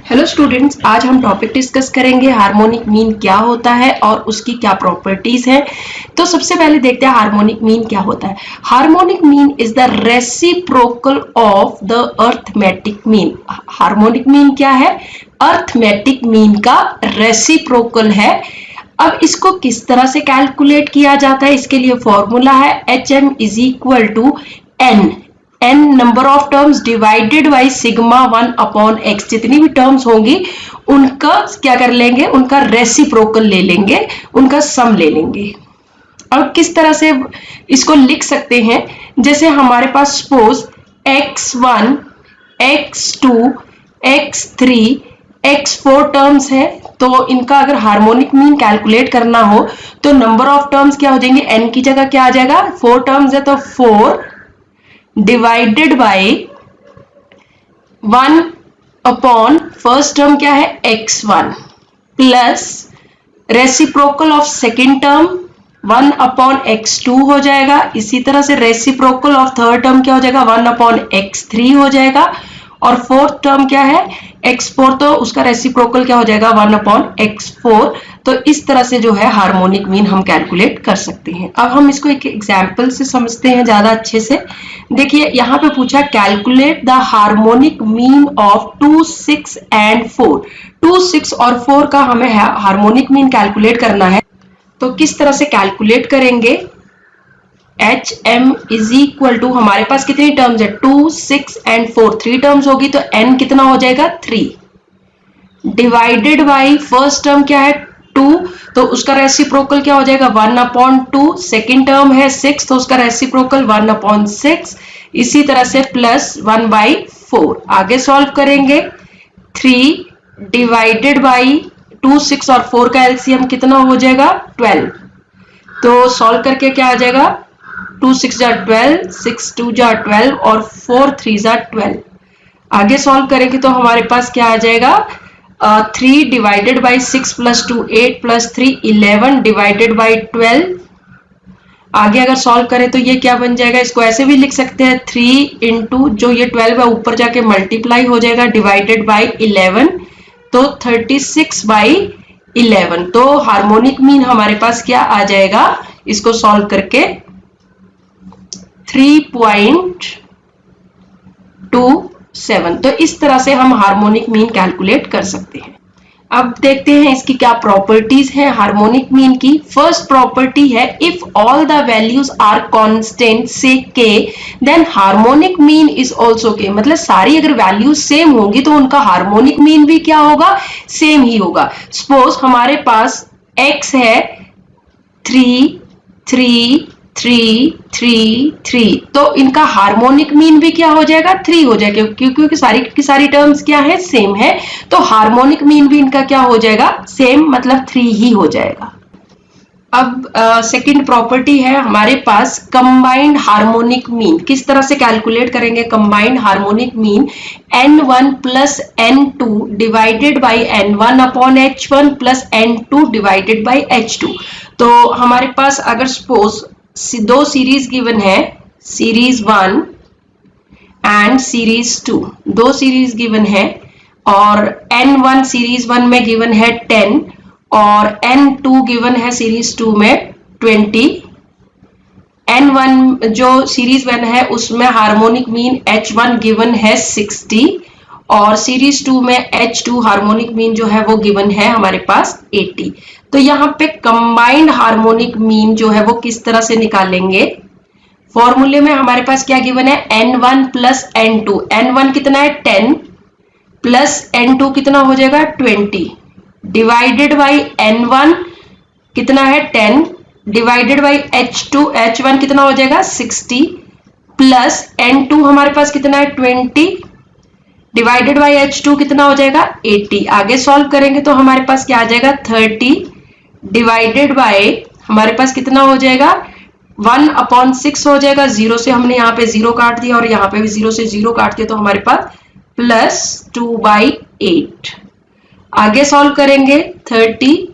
Hello students, आज हम topic discuss करेंगे हार्मोनिक मीन क्या होता है और उसकी क्या प्रॉपर्टीज हैं। तो सबसे पहले देखते हैं हार्मोनिक मीन क्या होता है। Harmonic mean is the reciprocal of the arithmetic mean. Harmonic mean क्या है? अर्थमेटिक मीन का रेसिप्रोकल है। अब इसको किस तरह से कैलकुलेट किया जाता है, इसके लिए फॉर्मूला है HM is equal to n number of terms divided by sigma 1 upon x। जितनी भी टर्म्स होंगी उनका क्या कर लेंगे, उनका रेसिप्रोकल ले लेंगे, उनका सम ले लेंगे। अब किस तरह से इसको लिख सकते हैं, जैसे हमारे पास suppose x1 x2 x3 x4 terms है, तो इनका अगर हार्मोनिक मीन कैलकुलेट करना हो तो नंबर ऑफ टर्म्स क्या हो जाएंगे, n की जगह क्या आ जाएगा, 4 टर्म्स है तो 4 divided by 1 upon first term क्या है x1 plus reciprocal of second term 1 upon x2 हो जाएगा। इसी तरह से रेसिप्रोकल ऑफ थर्ड टर्म क्या हो जाएगा, 1 अपॉन x3 हो जाएगा। और फोर्थ टर्म क्या है x4, तो उसका रेसिप्रोकल क्या हो जाएगा 1 अपॉन x4। तो इस तरह से जो है हार्मोनिक मीन हम कैलकुलेट कर सकते हैं। अब हम इसको एक एग्जांपल से समझते हैं ज्यादा अच्छे से। देखिए यहाँ पे पूछा calculate the harmonic mean of 2, 6 and 4। 2, 6 और 4 का हमें हार्मोनिक मीन कैलकुलेट करना है। तो किस तरह से कैलकुलेट करेंगे, HM इज इक्वल टू, हमारे पास कितनी टर्म्स है 2, 6 एंड 4, 3 टर्म्स होगी तो n कितना हो जाएगा 3 डिवाइडेड बाई फर्स्ट टर्म क्या है 2, तो उसका रेसिप्रोकल क्या हो जाएगा 1 अपॉन 2। सेकेंड टर्म है 6, तो उसका रेसिप्रोकल 1 अपॉन 6। इसी तरह से प्लस 1 बाई 4। आगे सॉल्व करेंगे, 3 डिवाइडेड बाई 2, 6 और 4 का एलसीएम कितना हो जाएगा 12। तो सॉल्व करके क्या आ जाएगा 2 6 जा 12, 6 2 जा 12 और 4 3 जा 12। आगे सॉल्व करेंगे तो हमारे पास क्या आ जाएगा 3 divided by 6 plus 2 8 plus 3 11 divided by 12। आगे अगर सॉल्व करें तो ये क्या बन जाएगा, इसको ऐसे भी लिख सकते हैं 3 इंटू जो ये 12 है ऊपर जाके मल्टीप्लाई हो जाएगा डिवाइडेड बाई 11, तो 36 बाई 11। तो हार्मोनिक मीन हमारे पास क्या आ जाएगा, इसको सॉल्व करके 3.27। तो इस तरह से हम हार्मोनिक मीन कैलकुलेट कर सकते हैं। अब देखते हैं इसकी क्या प्रॉपर्टीज है हार्मोनिक मीन की। फर्स्ट प्रॉपर्टी है if all the values are constant से k then harmonic mean is also k। मतलब सारी अगर वैल्यूज सेम होंगी तो उनका हार्मोनिक मीन भी क्या होगा, सेम ही होगा। सपोज हमारे पास x है 3 3 3 3 3, तो इनका हार्मोनिक मीन भी क्या हो जाएगा 3 हो जाएगा, क्योंकि सारी की सारी टर्म्स क्या है सेम है, तो हार्मोनिक मीन भी इनका क्या हो जाएगा सेम, मतलब 3 ही हो जाएगा। अब सेकंड प्रॉपर्टी है हमारे पास कंबाइंड हार्मोनिक मीन। किस तरह से कैलकुलेट करेंगे combined harmonic mean, n1 plus n2 divided by n1 upon h1 plus n2 divided by h2। तो हमारे पास अगर सपोज दो सीरीज गिवन है, सीरीज 1 एंड सीरीज 2, दो सीरीज गिवन है और n1 सीरीज 1 में गिवन है 10 और n2 गिवन है सीरीज 2 में 20। n1 जो सीरीज 1 है उसमें हार्मोनिक मीन h1 गिवन है 60 और सीरीज 2 में h2 हार्मोनिक मीन जो है वो गिवन है हमारे पास 80। तो यहाँ पे कंबाइंड हार्मोनिक मीन जो है वो किस तरह से निकालेंगे, फॉर्मूले में हमारे पास क्या गिवन है n1 प्लस n2। n1 कितना है 10 प्लस n2 कितना हो जाएगा 20 डिवाइडेड बाई n1 कितना है 10 डिवाइडेड बाई h2, h1 कितना हो जाएगा 60 प्लस n2 हमारे पास कितना है 20 डिवाइडेड बाई h2 कितना हो जाएगा 80। आगे सॉल्व करेंगे तो हमारे पास क्या आ जाएगा 30 डिवाइडेड बाई हमारे पास कितना हो जाएगा 1 अपॉन 6 हो जाएगा। 0 से हमने यहाँ पे 0 काट दिया और यहाँ पे भी 0 से 0 काट दिया, तो हमारे पास प्लस 2/8। आगे सॉल्व करेंगे 30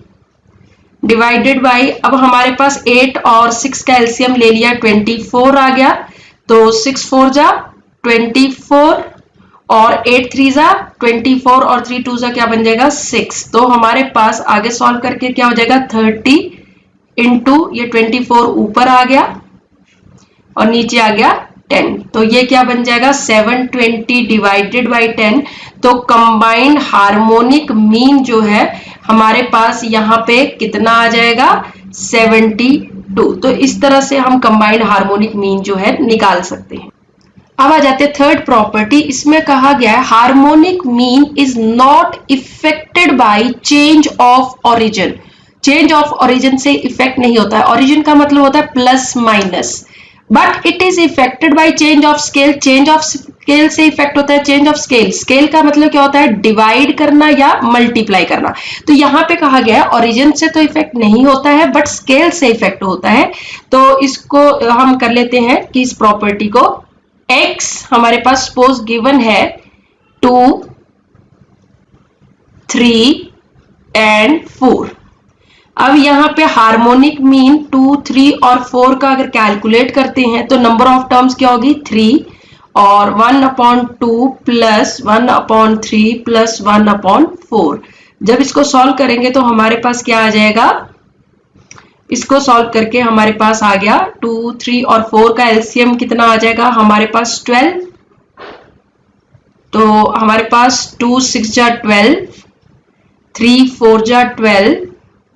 डिवाइडेड बाई, अब हमारे पास 8 और 6 का एलसीएम ले लिया 24 आ गया, तो 6 4 जा 24 और 8 3 जा 24 और 3 2 जा क्या बन जाएगा 6। तो हमारे पास आगे सॉल्व करके क्या हो जाएगा 30 इंटू ये 24 ऊपर आ गया और नीचे आ गया 10। तो ये क्या बन जाएगा 720 डिवाइडेड बाई 10। तो कंबाइंड हार्मोनिक मीन जो है हमारे पास यहाँ पे कितना आ जाएगा 72। तो इस तरह से हम कंबाइंड हार्मोनिक मीन जो है निकाल सकते हैं। अब आ जाते हैं थर्ड प्रॉपर्टी। इसमें कहा गया है harmonic mean is not affected by change of origin. Change of origin से इफेक्ट नहीं होता है। ओरिजिन का मतलब होता है plus minus, but it is affected by change of scale. Change of scale से इफेक्ट होता है चेंज ऑफ स्केल। स्केल का मतलब क्या होता है डिवाइड करना या मल्टीप्लाई करना। तो यहाँ पे कहा गया है ओरिजिन से तो इफेक्ट नहीं होता है बट स्केल से इफेक्ट होता है। तो इसको हम कर लेते हैं कि इस प्रॉपर्टी को x हमारे पास सपोज गिवन है 2 3 एंड 4। अब यहाँ पे हार्मोनिक मीन 2 3 और 4 का अगर कैलकुलेट करते हैं तो नंबर ऑफ टर्म्स क्या होगी 3 और 1/2 प्लस 1/3 प्लस 1/4। जब इसको सॉल्व करेंगे तो हमारे पास क्या आ जाएगा, इसको सॉल्व करके हमारे पास आ गया 2 3 और 4 का एलसीएम कितना आ जाएगा हमारे पास 12। तो हमारे पास 2 6 जा 12, 3 4 जा 12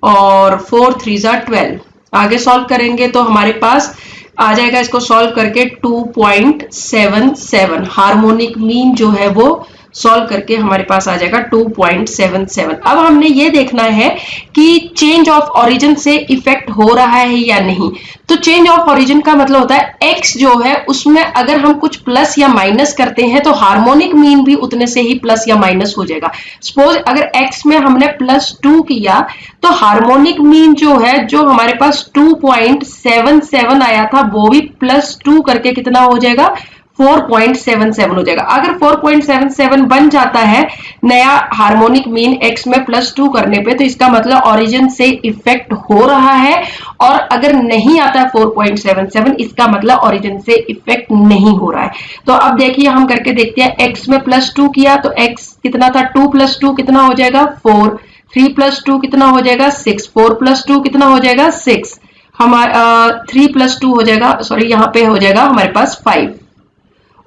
और 4 3 जा 12। आगे सॉल्व करेंगे तो हमारे पास आ जाएगा इसको सॉल्व करके 2.77। हार्मोनिक मीन जो है वो सॉल्व करके हमारे पास आ जाएगा 2.77। अब हमने ये देखना है कि चेंज ऑफ ओरिजिन से इफेक्ट हो रहा है या नहीं। तो चेंज ऑफ ओरिजिन का मतलब होता है x जो है उसमें अगर हम कुछ प्लस या माइनस करते हैं तो हार्मोनिक मीन भी उतने से ही प्लस या माइनस हो जाएगा। सपोज अगर x में हमने +2 किया तो हार्मोनिक मीन जो है जो हमारे पास 2.77 आया था वो भी +2 करके कितना हो जाएगा 4.77 हो जाएगा। अगर 4.77 बन जाता है नया हार्मोनिक मीन x में +2 करने पे तो इसका मतलब ओरिजिन से इफेक्ट हो रहा है, और अगर नहीं आता है 4.77 इसका मतलब ओरिजिन से इफेक्ट नहीं हो रहा है। तो अब देखिए हम करके देखते हैं x में +2 किया तो x कितना था 2 + 2 कितना हो जाएगा 4, 3 + 2 कितना हो जाएगा 6, 4 + 2 कितना हो जाएगा 6, हमारा 3 + 2 हो जाएगा, सॉरी यहाँ पे हो जाएगा हमारे पास 5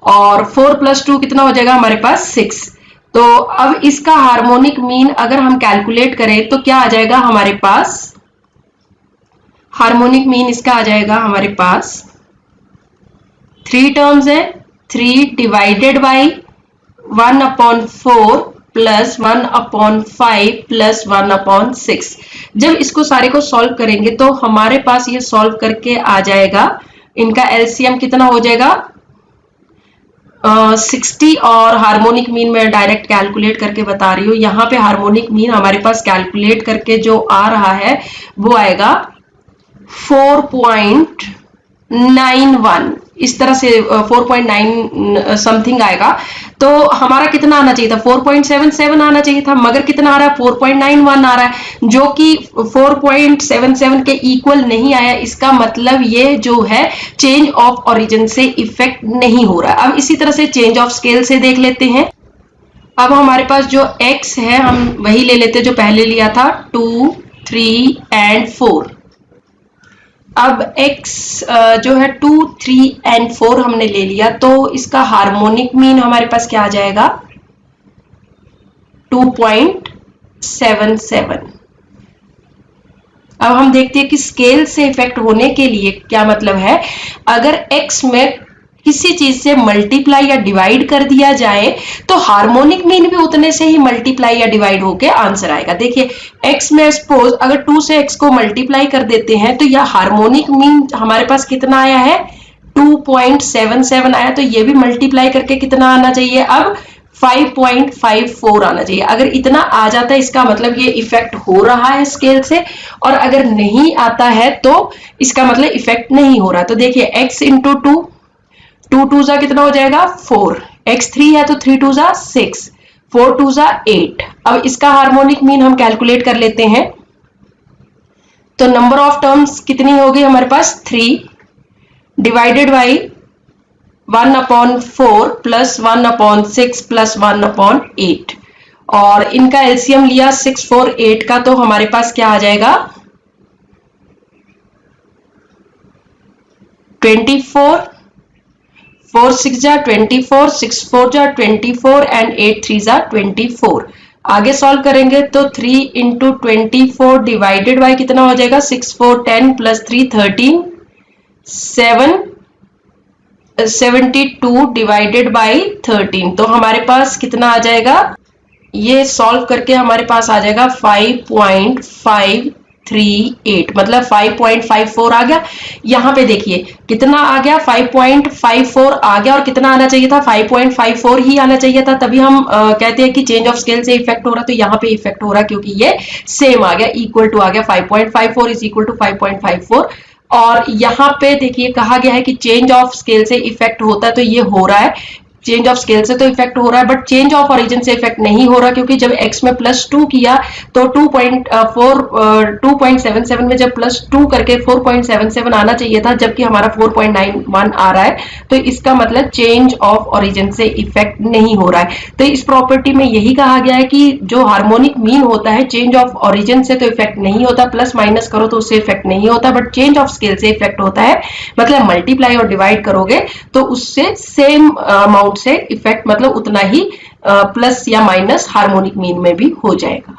और 4 + 2 कितना हो जाएगा हमारे पास 6। तो अब इसका हार्मोनिक मीन अगर हम कैलकुलेट करें तो क्या आ जाएगा हमारे पास, हार्मोनिक मीन इसका आ जाएगा हमारे पास 3 टर्म्स है 3 डिवाइडेड बाई 1/4 प्लस 1/5 प्लस 1/6। जब इसको सारे को सॉल्व करेंगे तो हमारे पास ये सॉल्व करके आ जाएगा, इनका एलसीएम कितना हो जाएगा 60 और हार्मोनिक मीन में डायरेक्ट कैलकुलेट करके बता रही हूँ। यहाँ पे हार्मोनिक मीन हमारे पास कैलकुलेट करके जो आ रहा है वो आएगा 4.91, इस तरह से 4.9 समथिंग आएगा। तो हमारा कितना आना चाहिए था 4.77 आना चाहिए था, मगर कितना आ रहा है 4.91 आ रहा है, जो कि 4.77 के इक्वल नहीं आया। इसका मतलब ये जो है चेंज ऑफ ओरिजिन से इफेक्ट नहीं हो रहा है। अब इसी तरह से चेंज ऑफ स्केल से देख लेते हैं। अब हमारे पास जो x है हम वही ले लेते हैं जो पहले लिया था 2 3 एंड 4। अब x जो है 2 3 एंड 4 हमने ले लिया तो इसका हार्मोनिक मीन हमारे पास क्या आ जाएगा 2.77। अब हम देखते हैं कि स्केल से इफेक्ट होने के लिए क्या मतलब है, अगर x में किसी चीज से मल्टीप्लाई या डिवाइड कर दिया जाए तो हार्मोनिक मीन भी उतने से ही मल्टीप्लाई या डिवाइड होके आंसर आएगा। देखिए x में सपोज अगर 2 से x को मल्टीप्लाई कर देते हैं तो यह हार्मोनिक मीन हमारे पास कितना आया है 2.77 आया, तो ये भी मल्टीप्लाई करके कितना आना चाहिए अब 5.54 आना चाहिए। अगर इतना आ जाता है इसका मतलब ये इफेक्ट हो रहा है स्केल से, और अगर नहीं आता है तो इसका मतलब इफेक्ट नहीं हो रहा। तो देखिए x इंटू 2 2 जा कितना हो जाएगा 4, x 3 है तो 3 2 जा 6, 4 2 जा 8। अब इसका हार्मोनिक मीन हम कैलकुलेट कर लेते हैं तो नंबर ऑफ टर्म्स कितनी होगी हमारे पास 3 डिवाइडेड बाई 1/4 प्लस 1/6 प्लस 1/8 और इनका एलसीएम लिया 6, 4, 8 का, तो हमारे पास क्या आ जाएगा 24, 4 6 जा 24, 6 4 जा 24 एंड 8 3 जा 24। आगे सॉल्व करेंगे तो 3 इंटू 24 डिवाइडेड बाय कितना हो जाएगा 6 4 10 प्लस 3 13 72 डिवाइडेड बाय 13। तो हमारे पास कितना आ जाएगा, ये सॉल्व करके हमारे पास आ जाएगा 5.538 मतलब 5.54 आ गया। यहाँ पे देखिए कितना आ गया 5.54 आ गया और कितना आना चाहिए था 5.54 ही आना चाहिए था, तभी हम कहते हैं कि चेंज ऑफ स्केल से इफेक्ट हो रहा, तो यहाँ पे इफेक्ट हो रहा क्योंकि ये सेम आ गया, इक्वल टू आ गया 5.54 इज इक्वल टू 5.54। और यहाँ पे देखिए कहा गया है कि चेंज ऑफ स्केल से इफेक्ट होता है, तो ये हो रहा है, चेंज ऑफ स्केल से तो इफेक्ट हो रहा है बट चेंज ऑफ ओरिजिन से इफेक्ट नहीं हो रहा, क्योंकि जब x में +2 किया तो 2.77 में जब +2 करके 4.77 आना चाहिए था, जबकि हमारा 4.91 आ रहा है, तो इसका मतलब चेंज ऑफ ओरिजिन से इफेक्ट नहीं हो रहा है। तो इस प्रॉपर्टी में यही कहा गया है कि जो हार्मोनिक मीन होता है चेंज ऑफ ओरिजिन से तो इफेक्ट नहीं होता, प्लस माइनस करो तो उससे इफेक्ट नहीं होता, बट चेंज ऑफ स्केल से इफेक्ट होता है, मतलब मल्टीप्लाई और डिवाइड करोगे तो उससे सेम अमाउंट से इफेक्ट मतलब उतना ही प्लस या माइनस हार्मोनिक मीन में भी हो जाएगा।